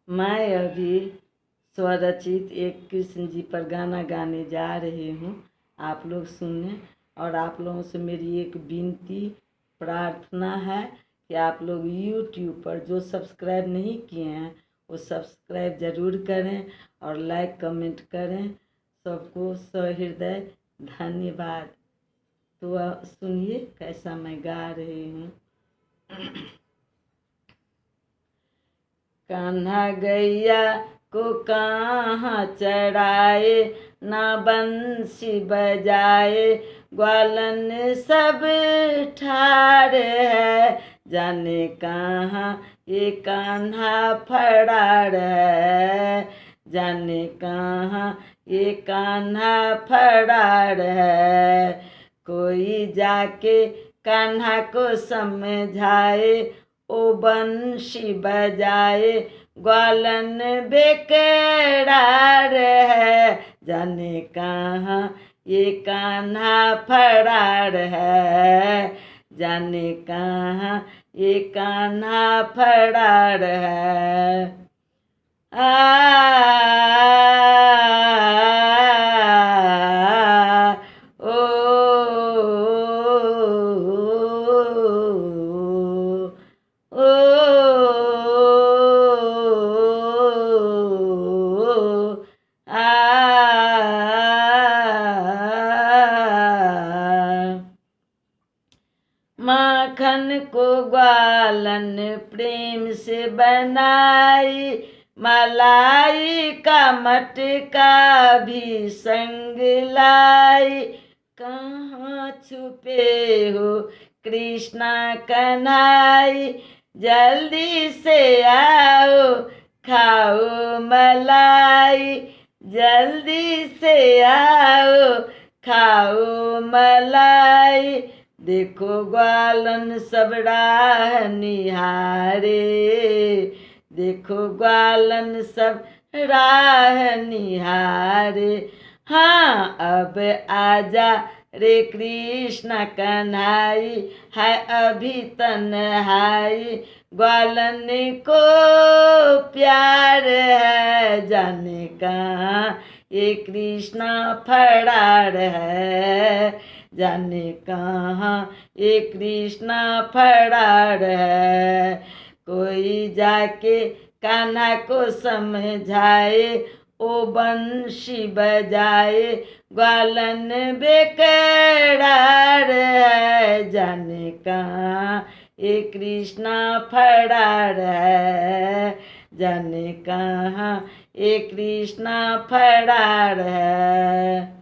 मैं अभी स्वरचित एक कृष्ण जी पर गाना गाने जा रही हूँ। आप लोग सुने। और आप लोगों से मेरी एक विनती प्रार्थना है कि आप लोग YouTube पर जो सब्सक्राइब नहीं किए हैं वो सब्सक्राइब ज़रूर करें और लाइक कमेंट करें। सबको सहृदय धन्यवाद। तो सुनिए कैसा मैं गा रही हूँ। कान्हा गैया को कहाँ चढ़ाए, ना बंसी बजाए, ग्वालन सब ठाड़ है। जाने कहाँ ये कान्हा फरार है, जाने कहाँ ये कान्हा फरार है। कोई जाके कान्हा को समझाए, ओ बंशी बजाए, ग्वालन बेकरार है। जाने कहाँ ये कान्हा फरार है, जाने कहाँ ये कान्हा फरार है। माखन को ग्वालन प्रेम से बनाई, मलाई का मटका भी संग लाई। कहाँ छुपे हो कृष्णा कन्हाई, जल्दी से आओ खाओ मलाई, जल्दी से आओ खाओ मलाई। देखो ग्वालन सब राह निहारे, देखो ग्वालन सब राह निहारे। हाँ अब आजा रे कृष्ण कन्हाई, है अभी तन्हाई, ग्वालन को प्यार है। जाने कहाँ ये कृष्णा फरार है, जाने कहाँ ये कृष्णा फरार है। कोई जाके कान्हा को समझाए, ओ बंशी बजाए, ग्वालन बेकरार है। जाने कहाँ ये कृष्णा फरार है, जाने कहाँ ये कृष्णा फरार है।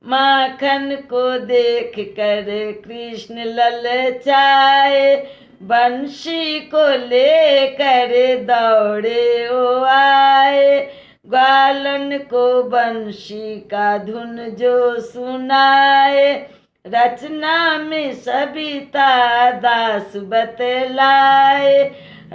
माखन को देख कर कृष्ण ललचाए, बंशी को लेकर दौड़े ओ आए। ग्वालन को बंशी का धुन जो सुनाए, रचना में सबिता दास बतलाए,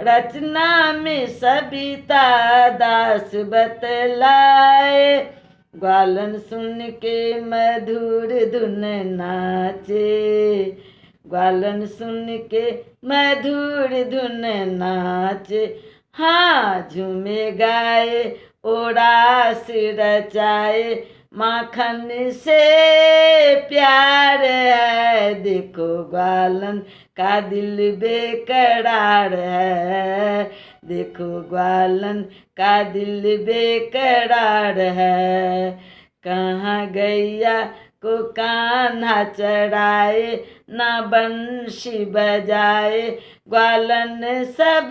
रचना में सबिता दास बतलाए। ग्वालन सुन के मधुर धुन नाचे, ग्वालन सुन के मधुर धुन नाचे। हाँ झूमे गाए ओ रास रचाए, माखन से प्यार है। देखो ग्वालन का दिल बेकरार है, देखो ग्वालन का दिल बेकरार है। कहाँ गैया को कान्हा चढ़ाए, ना बंशी बजाए, ग्वालन सब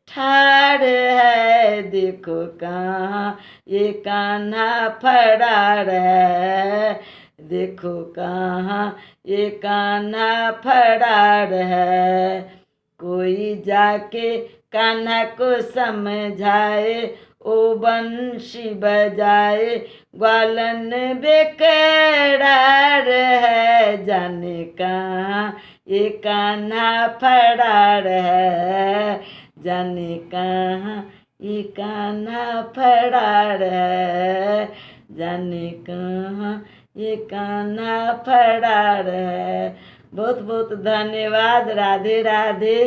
ठाड़ है। देखो कहाँ ये कान्हा फरार है, देखो कहाँ ये कान्हा फरार है। कोई जाके कान्हा को समझाए, ओ बंशी बजाए, ग्वालन बेकरार है। जाने कहाँ ये कान्हा फरार है, जाने कहाँ ये कान्हा फरार है, जाने कहाँ ये कान्हा फरार है। बहुत बहुत धन्यवाद। राधे राधे।